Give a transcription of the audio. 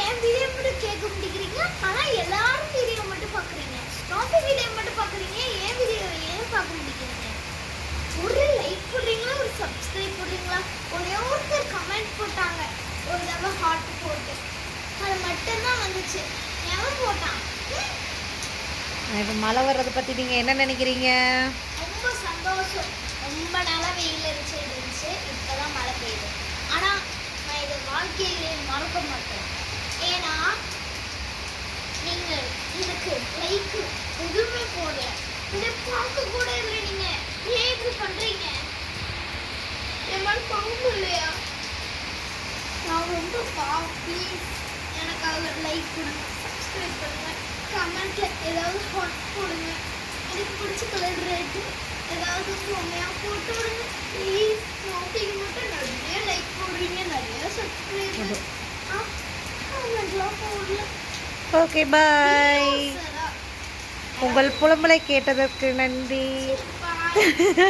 என் video மட்டும் கேட்க முடிக்கிறீங்க, ஆனா எல்லாரும் வீடியோ மட்டும் பாக்குறீங்க. ஸ்டாஃபி வீடியோ மட்டும் பாக்குறீங்க, என் வீடியோ ஏன் பார்க்க முடிக்கிறீங்க? ஒரு லைக் போடுறீங்களா, ஒரு சப்ஸ்கிரைப் போடுறீங்களா? ஒரே ஒருத்தர் கமெண்ட் போட்டாங்க, ஒரு தடவை ஹார்ட் போட்டு, அது மட்டும்தான் வந்துச்சு. எவன் போட்டான்? இப்போ மழை வர்றதை பற்றி நீங்கள் என்ன நினைக்கிறீங்க? ரொம்ப சந்தோஷம். ரொம்ப நாளாக வெயில் இருந்துச்சு, இப்போதான் மழை பெய்யுது. ஆனால் நான் இதை வாழ்க்கையிலே மறக்க மாட்டேன். ஏன்னா நீங்கள் இதுக்கு லைக் எதுவுமே போடல, இதை பார்க்க கூட இல்லை. நீங்கள் ஏன் இப்படி பண்ணுறீங்க? என் மேலே பங்கு இல்லையா? நான் ரொம்ப ப்ளீஸ் எனக்காக லைக் கொடுங்க, சப்ஸ்கிரைப் பண்ணுங்க, கமெண்ட்ல ஏதாவது ஹாட் போடுங்க. எனக்கு பிடிச்ச கலர் ரெட் ஏதாவது பொம்மையாக போட்டு விடுங்க ப்ளீஸ். ஸ்டாஃபிக்கு மட்டும் நிறைய லைக் போடுறீங்க, நிறைய சப்ஸ்கிரைபர், கமெண்ட்லாம் போடல. ஓகே, பாய். உங்கள் புலம்பலை கேட்டதற்கு நன்றி. பாய்.